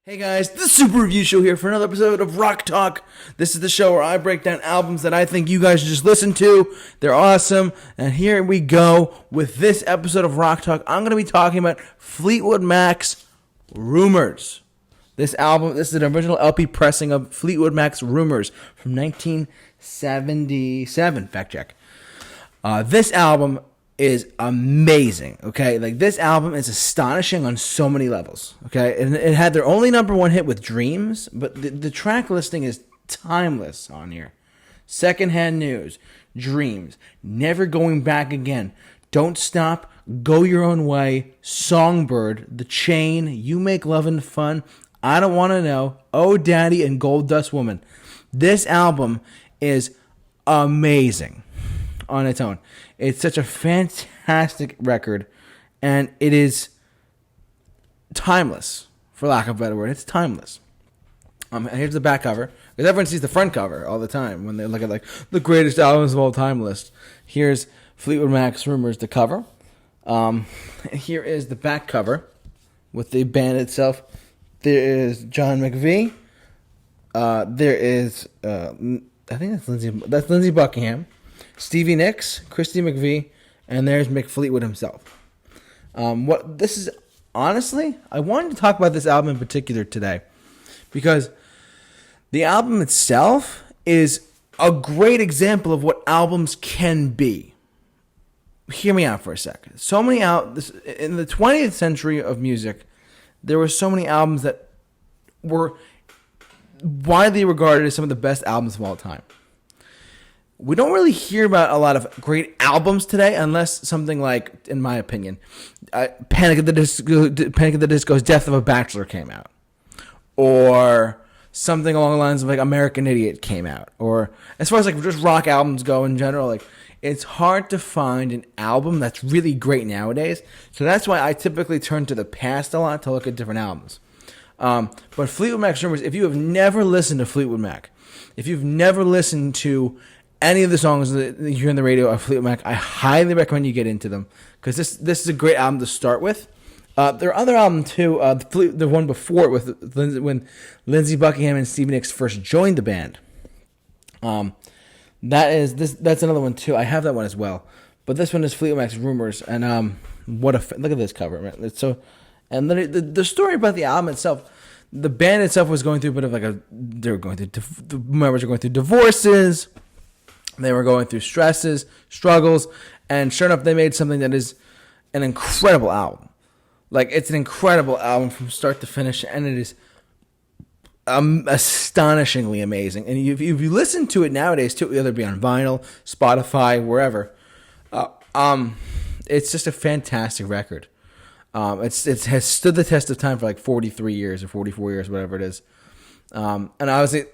Hey guys, the Super Review Show here for another episode of Rock Talk. This is the show where I break down albums that I think you guys should just listen to. They're awesome. And here we go with this episode of Rock Talk. I'm going to be talking about Fleetwood Mac's Rumors. This is an original LP pressing of Fleetwood Mac's Rumors from 1977. Fact check. This album is amazing, okay? Like, this album is astonishing on so many levels, okay? And it had their only number one hit with Dreams, but the track listing is timeless on here. Secondhand News, Dreams, Never Going Back Again, Don't Stop, Go Your Own Way, Songbird, The Chain, You Make Lovin' Fun, I Don't Want to Know, Oh Daddy, and Gold Dust Woman. This album is amazing on its own. It's such a fantastic record, and it is timeless, for lack of a better word. It's timeless. Here's the back cover, because everyone sees the front cover all the time when they look at like the greatest albums of all time list. Here's Fleetwood Mac's Rumors, the cover. Here is the back cover with the band itself. There is John McVie. There is I think that's Lindsey Buckingham. Stevie Nicks, Christy McVie, and there's Mick Fleetwood himself. Honestly, I wanted to talk about this album in particular today because the album itself is a great example of what albums can be. Hear me out for a second. In the 20th century of music, there were so many albums that were widely regarded as some of the best albums of all time. We don't really hear about a lot of great albums today unless something like, in my opinion, Panic at the Disco's Death of a Bachelor came out. Or something along the lines of like American Idiot came out. Or as far as like just rock albums go in general, like it's hard to find an album that's really great nowadays. So that's why I typically turn to the past a lot to look at different albums. But Fleetwood Mac's Rumors, if you have never listened to Fleetwood Mac, if you've never listened to any of the songs that you hear on the radio of Fleetwood Mac, I highly recommend you get into them because this is a great album to start with. There are other albums too. The one before it with when Lindsey Buckingham and Stevie Nicks first joined the band. That's another one too. I have that one as well. But this one is Fleetwood Mac's Rumors, and look at this cover, man. It's so, and the story about the album itself. The band itself was going through a bit of like the members are going through divorces. They were going through stresses, struggles, and sure enough, they made something that is an incredible album. Like, it's an incredible album from start to finish, and it is astonishingly amazing. And if you listen to it nowadays, too, whether it be on vinyl, Spotify, wherever, it's just a fantastic record. It has stood the test of time for like 43 years or 44 years, whatever it is. And obviously,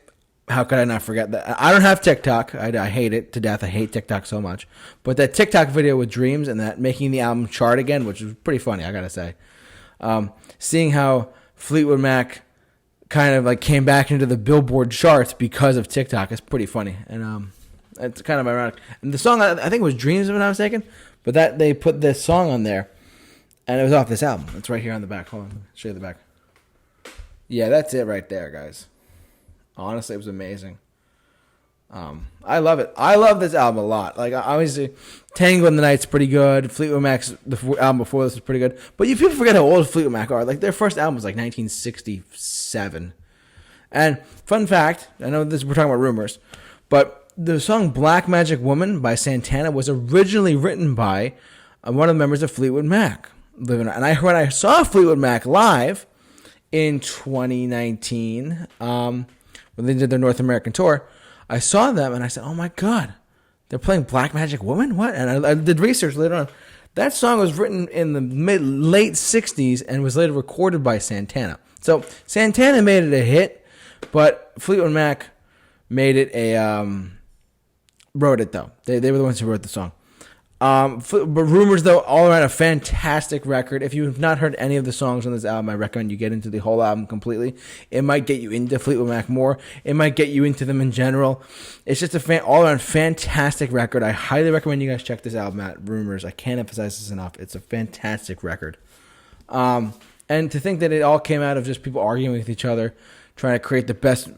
how could I not forget that? I don't have TikTok. I hate it to death. I hate TikTok so much. But that TikTok video with Dreams and that making the album chart again, which was pretty funny, I gotta say. Seeing how Fleetwood Mac kind of like came back into the Billboard charts because of TikTok is pretty funny. And it's kind of ironic. And the song, I think it was Dreams, if I'm not mistaken. But that they put this song on there, and it was off this album. It's right here on the back. Hold on, let me show you the back. Yeah, that's it right there, guys. Honestly, it was amazing. I love it. I love this album a lot. Like, obviously, Tango in the Night's pretty good. Fleetwood Mac's the album before this was pretty good. But you people forget how old Fleetwood Mac are. Like, their first album was like 1967. And fun fact, I know we're talking about rumors, but the song Black Magic Woman by Santana was originally written by one of the members of Fleetwood Mac. And when I saw Fleetwood Mac live in 2019, when they did their North American tour, I saw them and I said, oh my God, they're playing Black Magic Woman? What? And I did research later on. That song was written in the late 60s and was later recorded by Santana. So Santana made it a hit, but Fleetwood Mac made it wrote it though. They were the ones who wrote the song. But Rumors, though, all around a fantastic record. If you have not heard any of the songs on this album, I recommend you get into the whole album completely. It might get you into Fleetwood Mac more. It might get you into them in general. It's just a all around fantastic record. I highly recommend you guys check this album out, Rumors. I can't emphasize this enough. It's a fantastic record. And And to think that it all came out of just people arguing with each other, trying to create the best,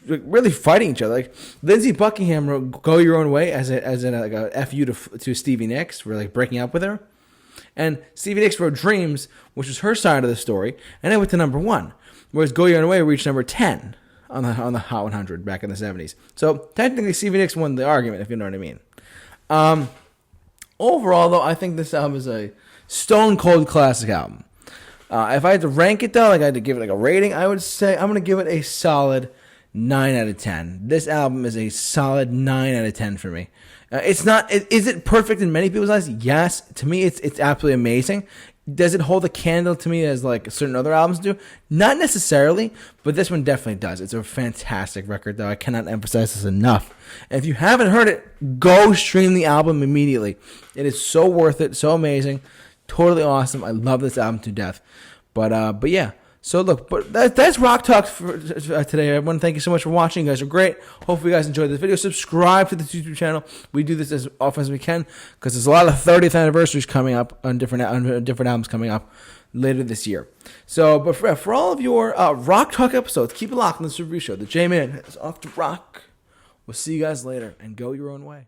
really fighting each other. Like Lindsey Buckingham wrote "Go Your Own Way" as like a fu to Stevie Nicks for like breaking up with her, and Stevie Nicks wrote "Dreams," which was her side of the story, and it went to number 1, whereas "Go Your Own Way" reached number 10 on the Hot 100 back in the 70s. So technically, Stevie Nicks won the argument, if you know what I mean. Overall, though, I think this album is a stone cold classic album. If I had to rank it, though, like I had to give it like a rating, I would say I'm going to give it a solid 9 out of 10. This album is a solid 9 out of 10 for me. It's not. Is it perfect in many people's eyes? Yes. To me, it's absolutely amazing. Does it hold a candle to me as like certain other albums do? Not necessarily, but this one definitely does. It's a fantastic record, though. I cannot emphasize this enough. And if you haven't heard it, go stream the album immediately. It is so worth it, so amazing, totally awesome. I love this album to death. But yeah. So look, but that's Rock Talk for today, everyone. Thank you so much for watching. You guys are great. Hopefully you guys enjoyed this video. Subscribe to the YouTube channel. We do this as often as we can because there's a lot of 30th anniversaries coming up on different albums coming up later this year. So, but for all of your Rock Talk episodes, keep it locked on the Super Review Show. The J-Man is off to rock. We'll see you guys later, and go your own way.